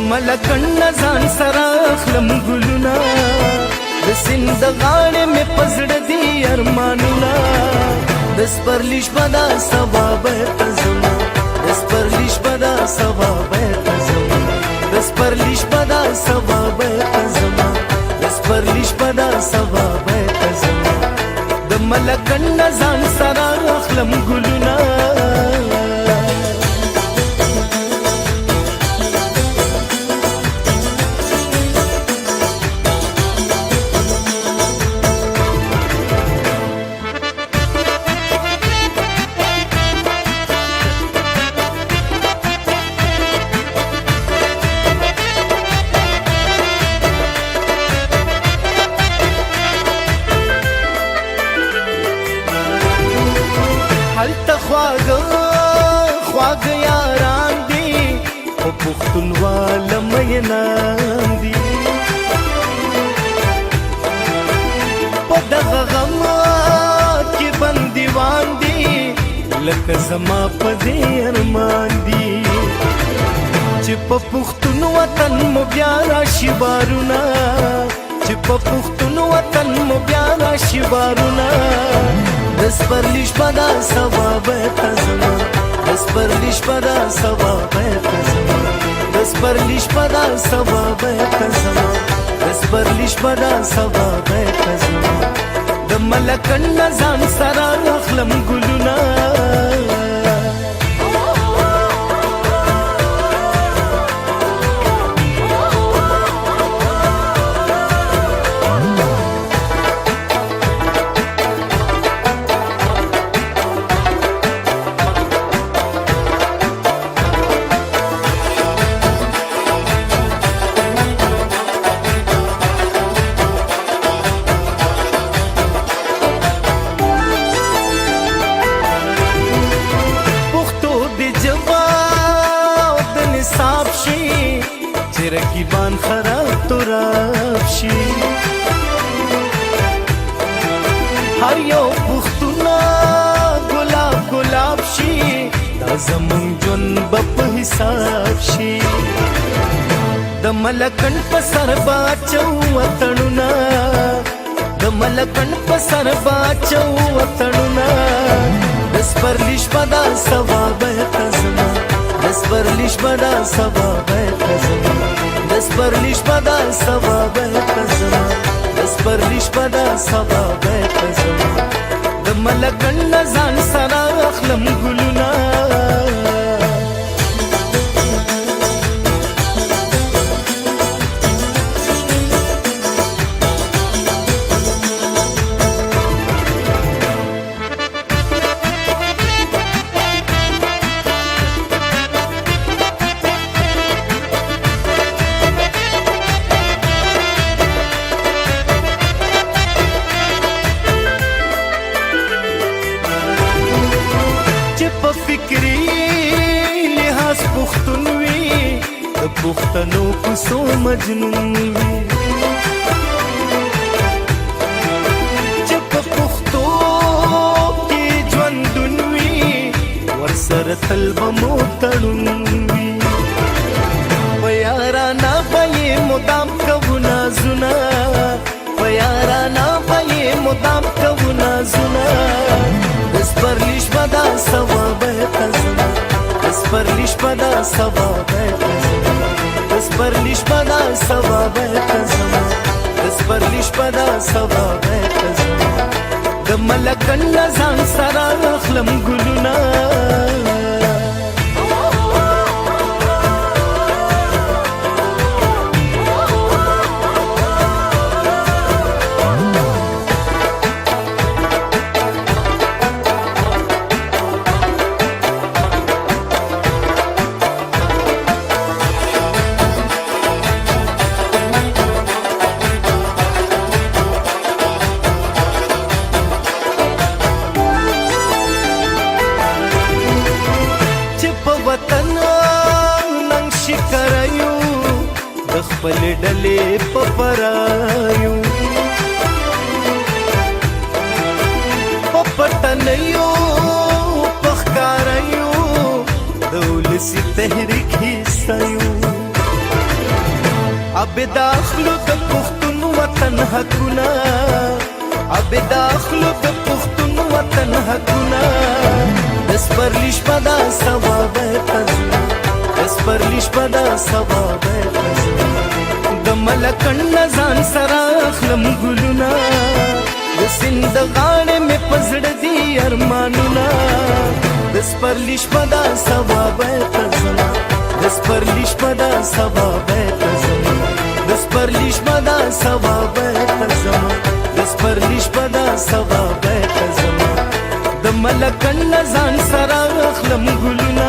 ملکن ځان سره اخلم ګلونه د سیند غاړې مې پزړه دي ارمانونه د سپرلي شپه دا سبا بیرته ځمه د سپرلي شپه دا سبا بیرته ځمه د سپرلي شپه دا سبا بیرته ځمه د سپرلي شپه دا سبا بیرته ځمه د ملکن ځان سره اخلم ګلونه هلته خواږه یاران دي خو پښتونواله مینان دي په دغه غم کې بندیوان دي لکه زما په دې ارمان دي چې په پښتون وطن مو بیا راشي بارونه چې په پښتون وطن مو بیا راشي بارونه د سپرلي شپه دا سبا بیرته ځمه د سپرلي شپه دا سبا بیرته ځمه د سپرلي شپه دا سبا بیرته ځمه د سپرلي شپه دا سبا بیرته ځمه د ملکن ځان سره اخلم ګلونه رقیبان خراب تراب شي هر یو پښتونه ګلاب ګلاب شي دا زمون ژوند به په حساب شي د ملکن په سر باچو وطنونه د ملکن په سر باچو وطنونه د سپرلي شپه دا سبا بیرته ځمه د سپرلي شپه دا سبا بیرته ځمه د سپرلي شپه دا سبا بیرته ځمه د سپرلي شپه دا سبا بیرته ځمه د ملکن ځان سره اخلم ګلونه پښتنو کوڅو مجنون وي چې په پښتو کې ژوندون وي ورسره تل به مو تړون وي په یارانه به یې مدام کوو نازونه په یارانه به یې مدام کوو نازونه د سپرلي شپه دا سبا بیرته ځمه د سپرلي شپه دا سبا بیرته ځمه د سپرلي شپه دا سبا بیرته ځمه د سپرلي شپه دا سبا بیرته ځمه د ملکن ځان سره اخلم ګلونه خپل ډلې په پرایو په پټنیو په ښکاریو د ولسي تحریک حصه یو اب داخلو د پښتون وطن حقونه اب داخلو د پښتون وطن حقونه دس پر لیش پدا ثواب تزو دس پر لیش پدا ثواب تزو د ملکن ځان سره اخلم ګلونه د سند غاړه مې پزړ دی ارمانونه دس پر لیش پدا ثواب تزو دس پر لیش پدا ثواب تزو دس پر لیش پدا ثواب تزو دس پر لیش پدا ثواب تزو د ملکن ځان سره اخلم ګلونه